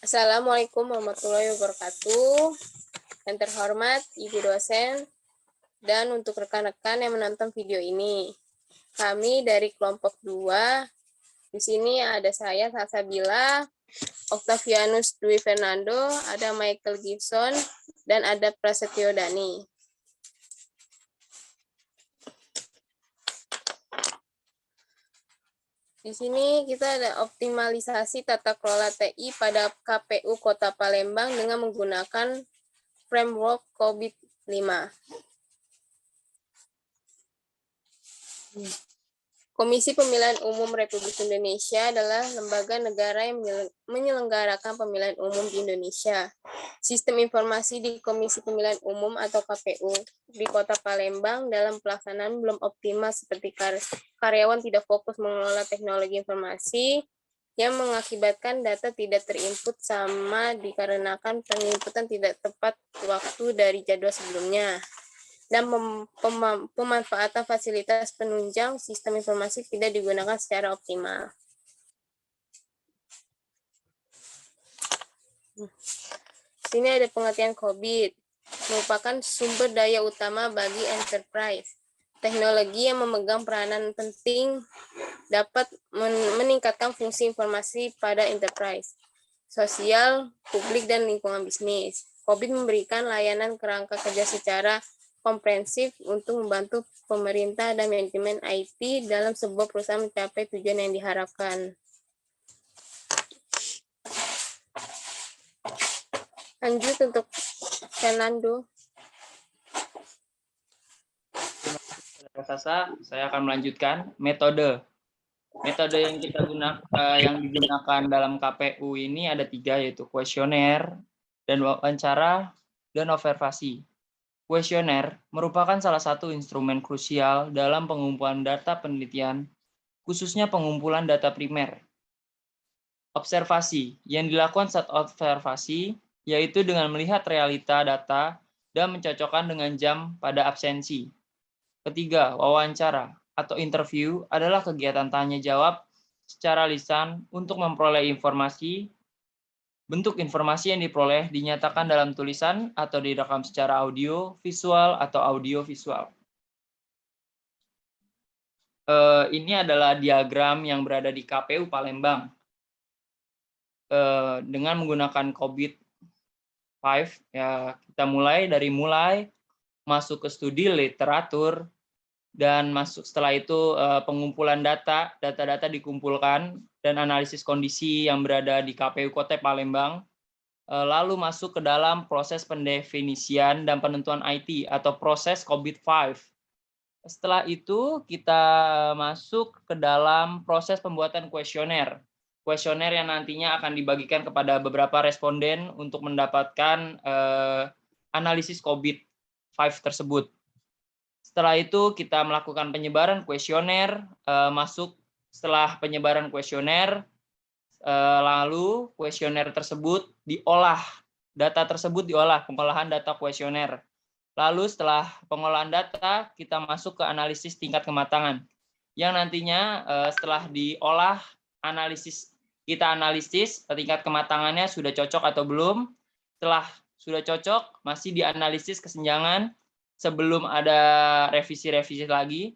Assalamualaikum warahmatullahi wabarakatuh. Yang terhormat Ibu dosen dan untuk rekan-rekan yang menonton video ini. Kami dari kelompok 2. Di sini ada saya Salsabila, Octavianus Dwi Fernando, ada Michael Gibson, dan ada Prasetyo Dani. Di sini kita ada optimalisasi tata kelola TI pada KPU Kota Palembang dengan menggunakan framework COVID-5. Komisi Pemilihan Umum Republik Indonesia adalah lembaga negara yang menyelenggarakan pemilihan umum di Indonesia. Sistem informasi di Komisi Pemilihan Umum atau KPU di Kota Palembang dalam pelaksanaan belum optimal seperti karyawan tidak fokus mengelola teknologi informasi yang mengakibatkan data tidak terinput sama dikarenakan penginputan tidak tepat waktu dari jadwal sebelumnya. Dan pemanfaatan fasilitas penunjang sistem informasi tidak digunakan secara optimal. Sini ada pengertian COVID, merupakan sumber daya utama bagi enterprise. Teknologi yang memegang peranan penting dapat meningkatkan fungsi informasi pada enterprise, sosial, publik, dan lingkungan bisnis. COVID memberikan layanan kerangka kerja secara komprehensif untuk membantu pemerintah dan manajemen IT dalam sebuah perusahaan mencapai tujuan yang diharapkan. Lanjut untuk Fernando. Sasa, saya akan melanjutkan metode. Metode yang digunakan dalam KPU ini ada 3, yaitu kuesioner, dan wawancara, dan observasi. Kuesioner merupakan salah satu instrumen krusial dalam pengumpulan data penelitian, khususnya pengumpulan data primer. Observasi yang dilakukan saat observasi, yaitu dengan melihat realita data dan mencocokkan dengan jam pada absensi. Ketiga, wawancara atau interview adalah kegiatan tanya-jawab secara lisan untuk memperoleh informasi. Bentuk informasi yang diperoleh dinyatakan dalam tulisan atau direkam secara audio, visual, atau audio-visual. Ini adalah diagram yang berada di KPU Palembang. Dengan menggunakan COVID-5, ya, kita mulai masuk ke studi literatur, dan setelah itu pengumpulan data dikumpulkan dan analisis kondisi yang berada di KPU Kota Palembang, lalu masuk ke dalam proses pendefinisian dan penentuan IT atau proses COVID-5. Setelah itu kita masuk ke dalam proses pembuatan kuesioner yang nantinya akan dibagikan kepada beberapa responden untuk mendapatkan analisis COVID-5 tersebut. Setelah itu kita melakukan penyebaran kuesioner, setelah penyebaran kuesioner, lalu kuesioner tersebut diolah, pengolahan data kuesioner. Lalu setelah pengolahan data, kita masuk ke analisis tingkat kematangan, yang nantinya setelah diolah, kita analisis tingkat kematangannya sudah cocok atau belum. Setelah sudah cocok, masih dianalisis kesenjangan, sebelum ada revisi-revisi lagi.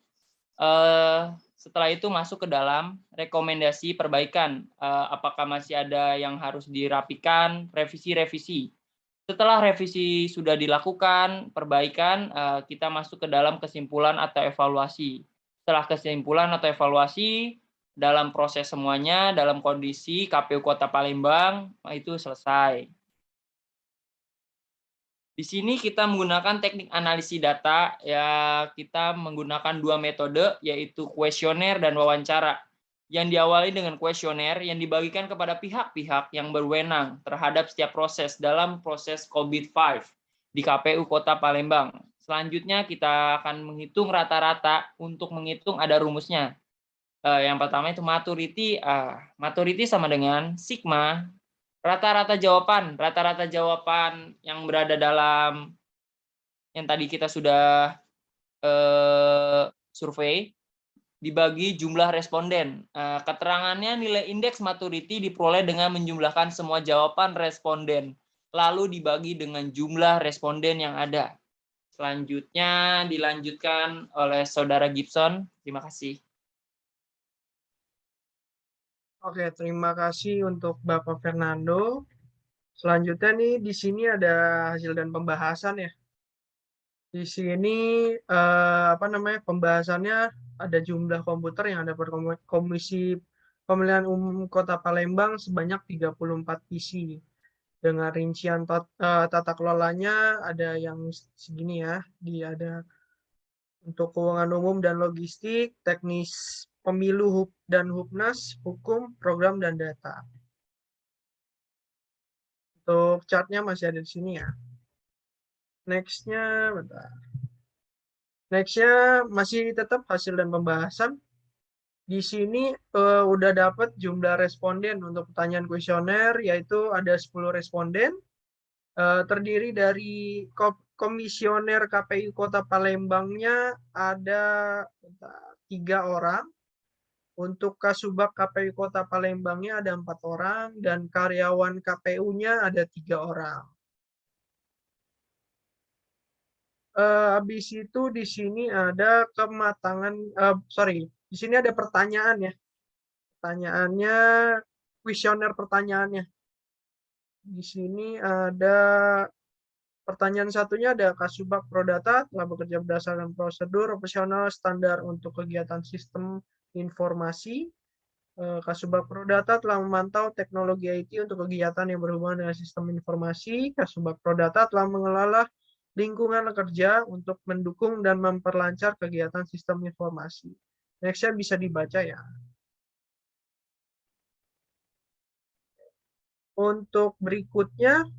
Setelah itu masuk ke dalam rekomendasi perbaikan. Apakah masih ada yang harus dirapikan, revisi-revisi. Setelah revisi sudah dilakukan, perbaikan, kita masuk ke dalam kesimpulan atau evaluasi. Setelah kesimpulan atau evaluasi, dalam proses semuanya, dalam kondisi KPU Kota Palembang, itu selesai. Di sini kita menggunakan teknik analisis data, ya kita menggunakan 2 metode, yaitu kuesioner dan wawancara. Yang diawali dengan kuesioner yang dibagikan kepada pihak-pihak yang berwenang terhadap setiap proses dalam proses COVID-5 di KPU Kota Palembang. Selanjutnya kita akan menghitung rata-rata. Untuk menghitung ada rumusnya. Yang pertama itu maturity. Maturity sama dengan sigma rata-rata jawaban yang berada dalam yang tadi kita sudah survei, dibagi jumlah responden. Keterangannya nilai indeks maturity diperoleh dengan menjumlahkan semua jawaban responden, lalu dibagi dengan jumlah responden yang ada. Selanjutnya dilanjutkan oleh Saudara Gibson. Terima kasih. Oke, terima kasih untuk Bapak Fernando. Selanjutnya nih di sini ada hasil dan pembahasan ya. Di sini pembahasannya ada jumlah komputer yang ada pada Komisi Pemilihan Umum Kota Palembang sebanyak 34 PC. Dengan rincian tata kelolanya ada yang segini ya. Ada untuk keuangan umum dan logistik, teknis pemilu dan Hupnas, hukum, program dan data. Untuk chartnya masih ada di sini ya. Next-nya, bentar. Next-nya masih tetap hasil dan pembahasan. Di sini udah dapat jumlah responden untuk pertanyaan kuesioner, yaitu ada 10 responden. Terdiri dari komisioner KPU Kota Palembangnya ada 3 orang. Untuk Kasubag KPU Kota Palembangnya ada 4 orang, dan karyawan KPU-nya ada 3 orang. Habis itu di sini ada di sini ada pertanyaan ya. Pertanyaannya, kuesioner pertanyaannya. Di sini ada pertanyaan satunya ada Kasubag Prodata telah bekerja berdasarkan prosedur operasional standar untuk kegiatan sistem informasi. Kasubag Prodata telah memantau teknologi IT untuk kegiatan yang berhubungan dengan sistem informasi. Kasubag Prodata telah mengelola lingkungan kerja untuk mendukung dan memperlancar kegiatan sistem informasi. Next-nya bisa dibaca ya. Untuk berikutnya,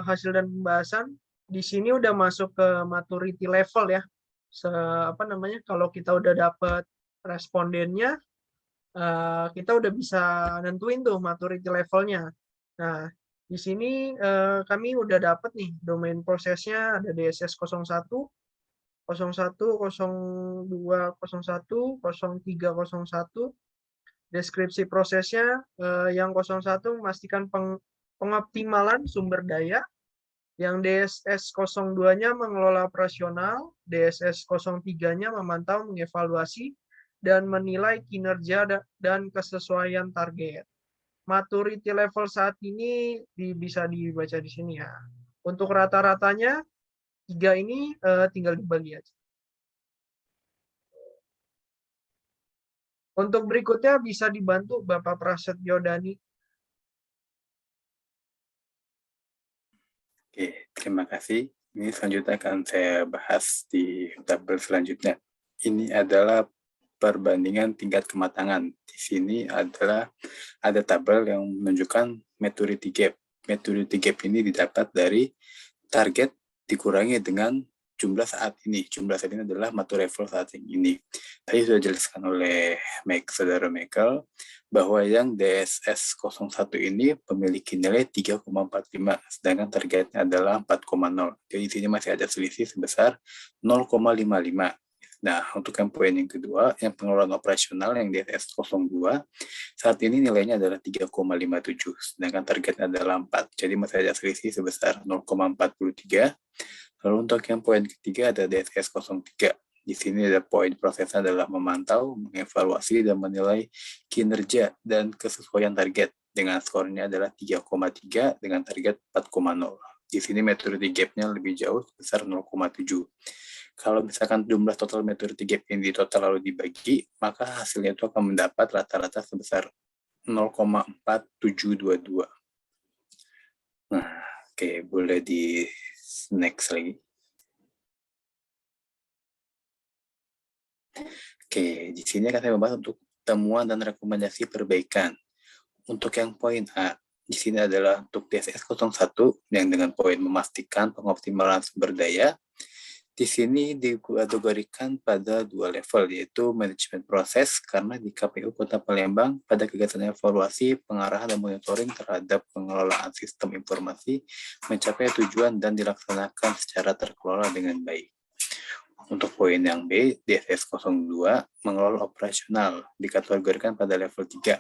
hasil dan pembahasan, di sini udah masuk ke maturity level ya. Kalau kita udah dapat respondennya, kita udah bisa nentuin tuh maturity levelnya. Nah, di sini kami udah dapat nih domain prosesnya ada DSS 01, 01, 02, 01, 03, 01. Deskripsi prosesnya yang 01 memastikan pengoptimalan sumber daya, yang DSS 02-nya mengelola operasional, DSS 03-nya memantau, mengevaluasi, dan menilai kinerja dan kesesuaian target. Maturity level saat ini bisa dibaca di sini ya. Untuk rata-ratanya 3 ini tinggal dibagi aja. Untuk berikutnya bisa dibantu Bapak Prasetyo Dani. Oke, terima kasih. Ini selanjutnya akan saya bahas di tabel selanjutnya. Ini adalah perbandingan tingkat kematangan. Di sini adalah ada tabel yang menunjukkan maturity gap. Maturity gap ini didapat dari target dikurangi dengan jumlah saat ini. Jumlah saat ini adalah maturity level saat ini. Tadi sudah dijelaskan oleh Saudara Michael bahwa yang DSS 01 ini memiliki nilai 3,45, sedangkan targetnya adalah 4,0. Jadi di sini masih ada selisih sebesar 0,55. Nah, untuk yang poin yang kedua, yang pengelolaan operasional yang DSS 02, saat ini nilainya adalah 3,57, sedangkan targetnya adalah 4. Jadi masih ada selisih sebesar 0,43. Lalu untuk yang poin ketiga ada DSS 03. Di sini ada poin prosesnya adalah memantau, mengevaluasi, dan menilai kinerja dan kesesuaian target. Dengan skornya adalah 3,3 dengan target 4,0. Di sini maturity gap-nya lebih jauh sebesar 0,7. Kalau misalkan jumlah total maturity gap ini total lalu dibagi, maka hasilnya itu akan mendapat rata-rata sebesar 0,4722. Nah, oke, boleh di next lagi. Oke, di sini akan saya membahas untuk temuan dan rekomendasi perbaikan. Untuk yang poin A, di sini adalah untuk DSS 01 yang dengan poin memastikan pengoptimalan sumber daya. Di sini dikategorikan pada 2 level, yaitu manajemen proses, karena di KPU Kota Palembang pada kegiatan evaluasi, pengarahan, dan monitoring terhadap pengelolaan sistem informasi mencapai tujuan dan dilaksanakan secara terkelola dengan baik. Untuk poin yang B, DSS 02 mengelola operasional dikategorikan pada level 3.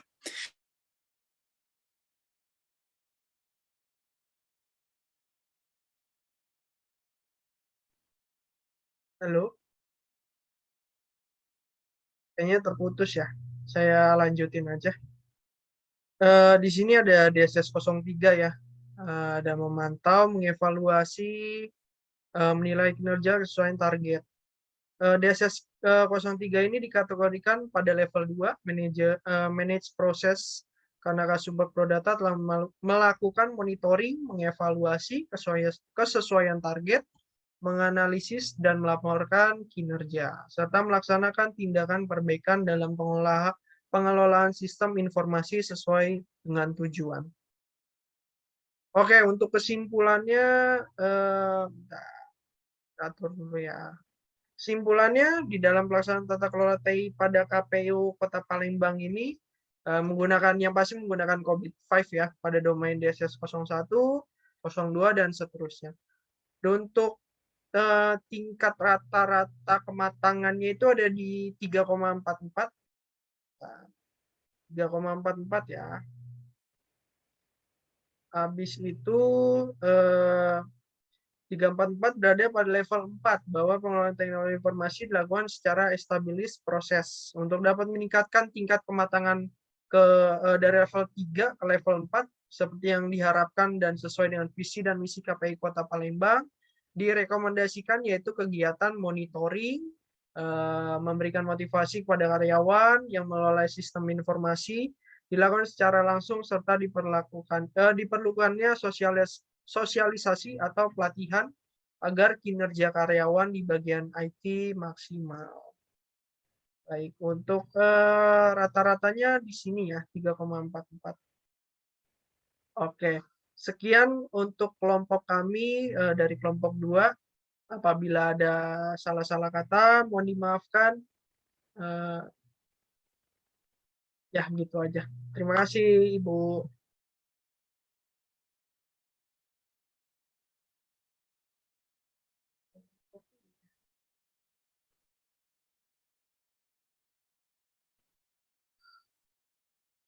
Halo, kayaknya terputus ya. Saya lanjutin aja. Di sini ada DSS 03 ya. Ada memantau, mengevaluasi, menilai kinerja sesuai target. DSS 03 ini dikategorikan pada level 2, manage proses, karena Kasubag Prodata telah melakukan monitoring, mengevaluasi kesesuaian target, menganalisis dan melaporkan kinerja, serta melaksanakan tindakan perbaikan dalam pengelolaan sistem informasi sesuai dengan tujuan. Oke, untuk kesimpulannya, atur dulu ya. Kesimpulannya, di dalam pelaksanaan tata kelola TI pada KPU Kota Palembang ini, yang pasti menggunakan COVID-5 ya, pada domain DSS 01, 02, dan seterusnya. Dan untuk tingkat rata-rata kematangannya itu ada di 3,44. 3,44 ya. Habis itu 344 berada pada level 4, bahwa pengelolaan teknologi informasi dilakukan secara established proses untuk dapat meningkatkan tingkat kematangan dari level 3 ke level 4 seperti yang diharapkan dan sesuai dengan visi dan misi KPI Kota Palembang. Direkomendasikan yaitu kegiatan monitoring, memberikan motivasi kepada karyawan yang mengelola sistem informasi, dilakukan secara langsung serta diperlukannya sosialisasi atau pelatihan agar kinerja karyawan di bagian IT maksimal. Baik, untuk rata-ratanya di sini ya, 3,44. Oke, sekian untuk kelompok kami dari kelompok 2. Apabila ada salah-salah kata, mohon dimaafkan. Ya, gitu aja. Terima kasih, Ibu.